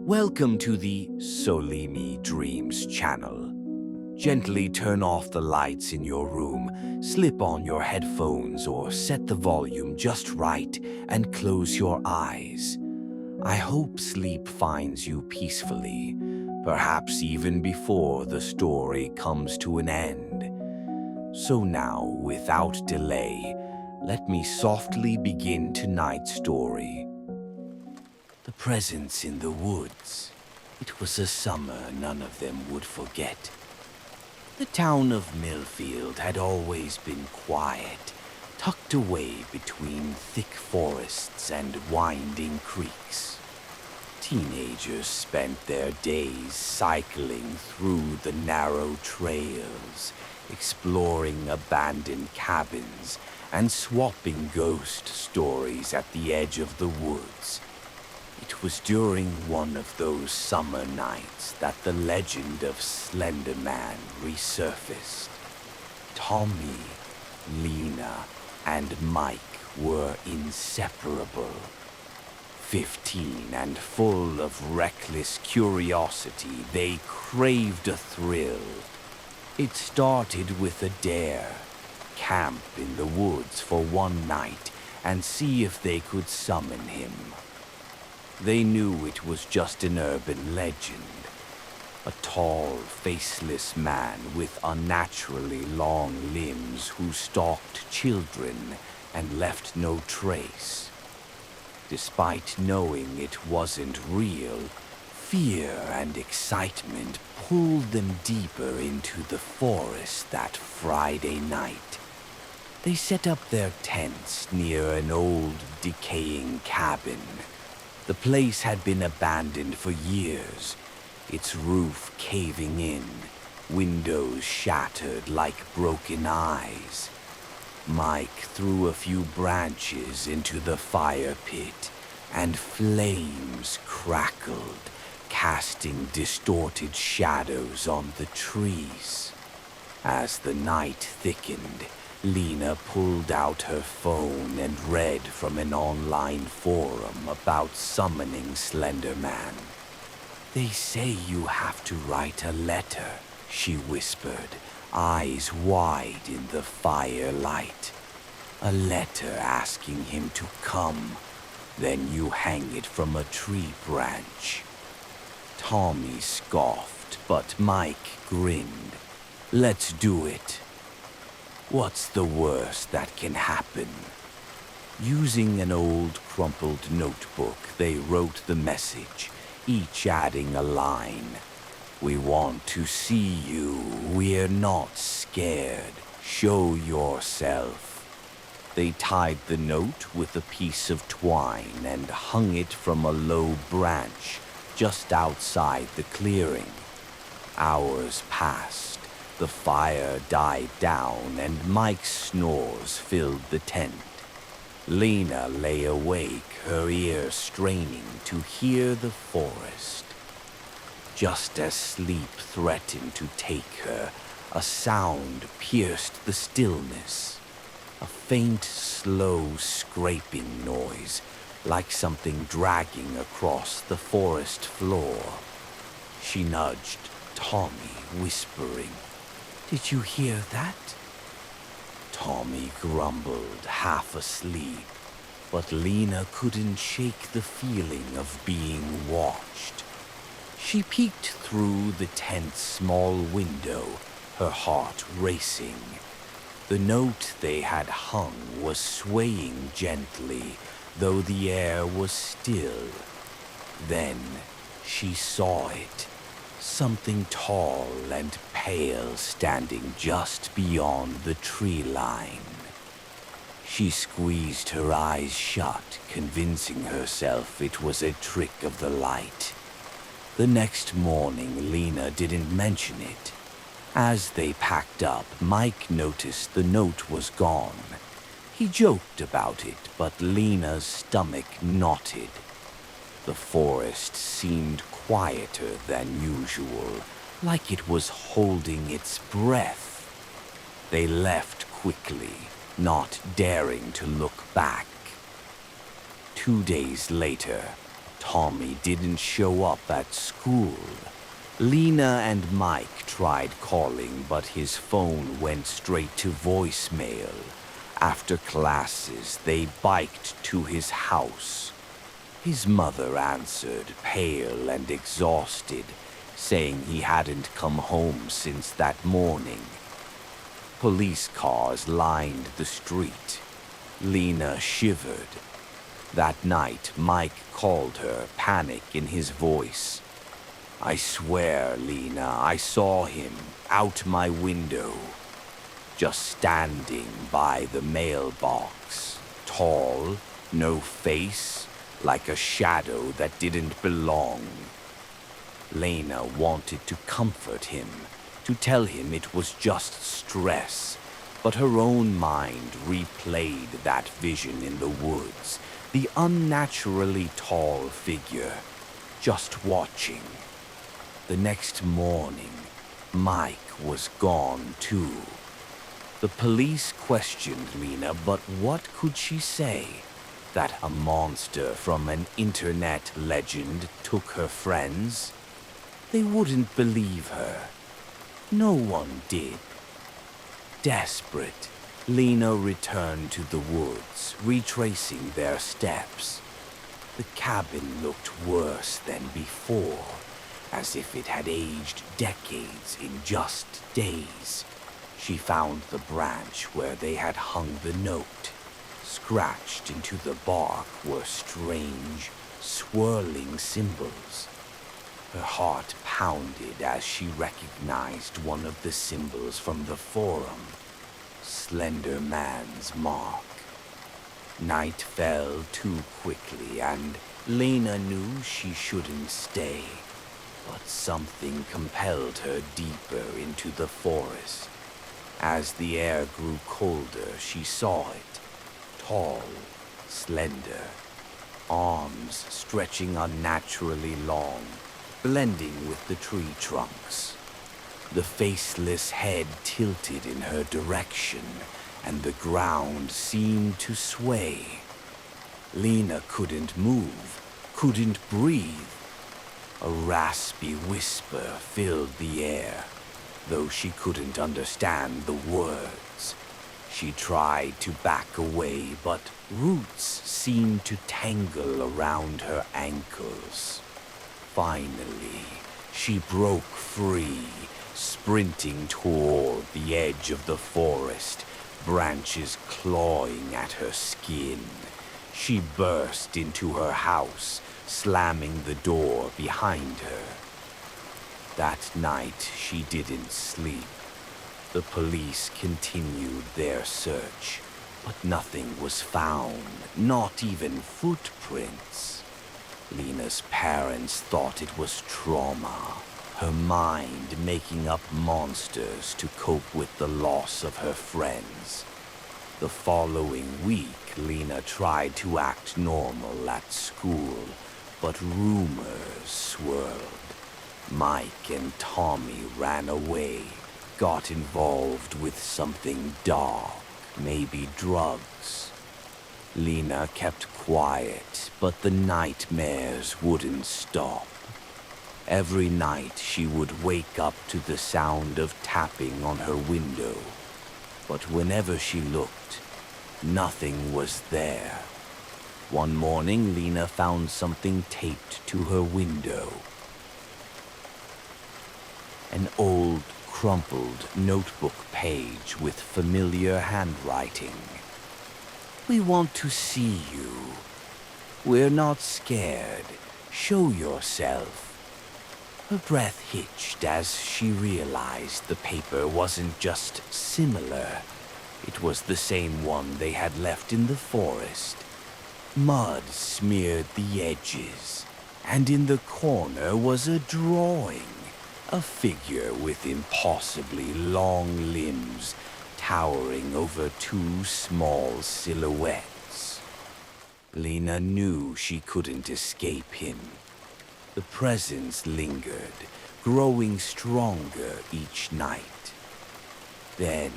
Welcome to the Solimi Dreams channel. Gently turn off the lights in your room, slip on your headphones or set the volume just right and close your eyes. I hope sleep finds you peacefully, perhaps even before the story comes to an end. So now, without delay, let me softly begin tonight's story. The presence in the woods. It was a summer none of them would forget. The town of Millfield had always been quiet, tucked away between thick forests and winding creeks. Teenagers spent their days cycling through the narrow trails, exploring abandoned cabins, and swapping ghost stories at the edge of the woods. It was during one of those summer nights that the legend of Slenderman resurfaced. Tommy, Lena, and Mike were inseparable. 15 and full of reckless curiosity, they craved a thrill. It started with a dare: camp in the woods for one night and see if they could summon him. They knew it was just an urban legend. A tall, faceless man with unnaturally long limbs who stalked children and left no trace. Despite knowing it wasn't real, fear and excitement pulled them deeper into the forest that Friday night. They set up their tents near an old, decaying cabin. The place had been abandoned for years, its roof caving in, windows shattered like broken eyes. Mike threw a few branches into the fire pit, and flames crackled, casting distorted shadows on the trees. As the night thickened, Lena pulled out her phone and read from an online forum about summoning Slenderman. "They say you have to write a letter," she whispered, eyes wide in the firelight. "A letter asking him to come. Then you hang it from a tree branch." Tommy scoffed, but Mike grinned. "Let's do it. What's the worst that can happen?" Using an old crumpled notebook, they wrote the message, each adding a line. "We want to see you. We're not scared. Show yourself." They tied the note with a piece of twine and hung it from a low branch just outside the clearing. Hours passed. The fire died down and Mike's snores filled the tent. Lena lay awake, her ears straining to hear the forest. Just as sleep threatened to take her, a sound pierced the stillness. A faint, slow scraping noise, like something dragging across the forest floor. She nudged Tommy, whispering, "Did you hear that?" Tommy grumbled, half asleep, but Lena couldn't shake the feeling of being watched. She peeked through the tent's small window, her heart racing. The note they had hung was swaying gently, though the air was still. Then she saw it. Something tall and pale standing just beyond the tree line. She squeezed her eyes shut, convincing herself it was a trick of the light. The next morning, Lena didn't mention it. As they packed up, Mike noticed the note was gone. He joked about it, but Lena's stomach knotted. The forest seemed quieter than usual, like it was holding its breath. They left quickly, not daring to look back. 2 days later, Tommy didn't show up at school. Lena and Mike tried calling, but his phone went straight to voicemail. After classes, they biked to his house. His mother answered, pale and exhausted, saying he hadn't come home since that morning. Police cars lined the street. Lena shivered. That night, Mike called her, panic in his voice. "I swear, Lena, I saw him out my window, just standing by the mailbox. Tall, no face, like a shadow that didn't belong." Lena wanted to comfort him, to tell him it was just stress, but her own mind replayed that vision in the woods, the unnaturally tall figure, just watching. The next morning, Mike was gone too. The police questioned Lena, but what could she say? That a monster from an internet legend took her friends? They wouldn't believe her. No one did. Desperate, Lena returned to the woods, retracing their steps. The cabin looked worse than before, as if it had aged decades in just days. She found the branch where they had hung the note. Scratched into the bark were strange, swirling symbols. Her heart pounded as she recognized one of the symbols from the forum, Slenderman's mark. Night fell too quickly, and Lena knew she shouldn't stay. But something compelled her deeper into the forest. As the air grew colder, she saw it. Tall, slender, arms stretching unnaturally long, blending with the tree trunks. The faceless head tilted in her direction, and the ground seemed to sway. Lena couldn't move, couldn't breathe. A raspy whisper filled the air, though she couldn't understand the words. She tried to back away, but roots seemed to tangle around her ankles. Finally, she broke free, sprinting toward the edge of the forest, branches clawing at her skin. She burst into her house, slamming the door behind her. That night, she didn't sleep. The police continued their search, but nothing was found, not even footprints. Lena's parents thought it was trauma, her mind making up monsters to cope with the loss of her friends. The following week, Lena tried to act normal at school, but rumors swirled. Mike and Tommy ran away, got involved with something dark, maybe drugs. Lena kept quiet, but the nightmares wouldn't stop. Every night she would wake up to the sound of tapping on her window, but whenever she looked, nothing was there. One morning, Lena found something taped to her window. An old, crumpled notebook page with familiar handwriting. "We want to see you. We're not scared. Show yourself." Her breath hitched as she realized the paper wasn't just similar. It was the same one they had left in the forest. Mud smeared the edges, and in the corner was a drawing. A figure with impossibly long limbs towering over two small silhouettes. Lena knew she couldn't escape him. The presence lingered, growing stronger each night. Then,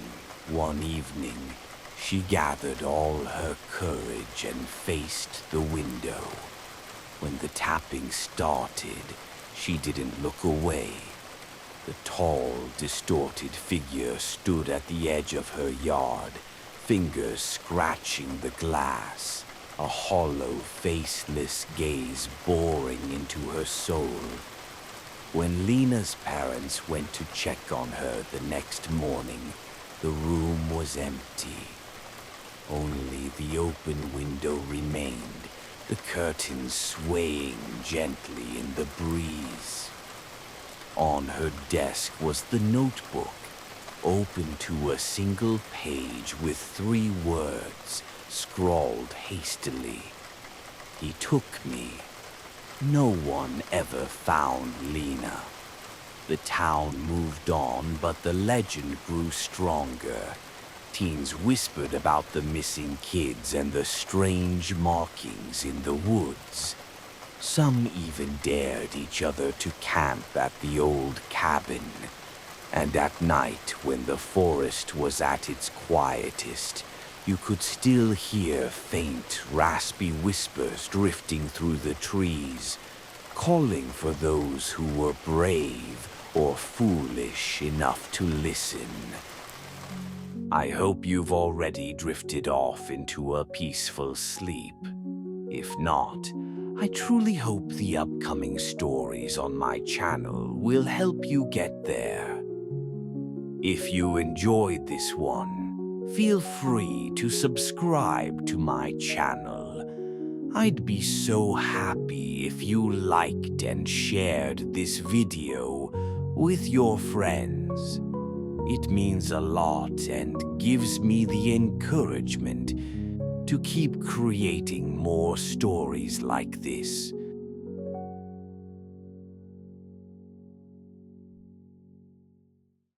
one evening, she gathered all her courage and faced the window. When the tapping started, she didn't look away. The tall, distorted figure stood at the edge of her yard, fingers scratching the glass, a hollow, faceless gaze boring into her soul. When Lena's parents went to check on her the next morning, the room was empty. Only the open window remained, the curtains swaying gently in the breeze. On her desk was the notebook, open to a single page with 3 words scrawled hastily. He took me. No one ever found Lena. The town moved on, but the legend grew stronger. Teens whispered about the missing kids and the strange markings in the woods. Some even dared each other to camp at the old cabin. And at night, when the forest was at its quietest, you could still hear faint, raspy whispers drifting through the trees, calling for those who were brave or foolish enough to listen. I hope you've already drifted off into a peaceful sleep. If not, I truly hope the upcoming stories on my channel will help you get there. If you enjoyed this one, feel free to subscribe to my channel. I'd be so happy if you liked and shared this video with your friends. It means a lot and gives me the encouragement to keep creating more stories like this.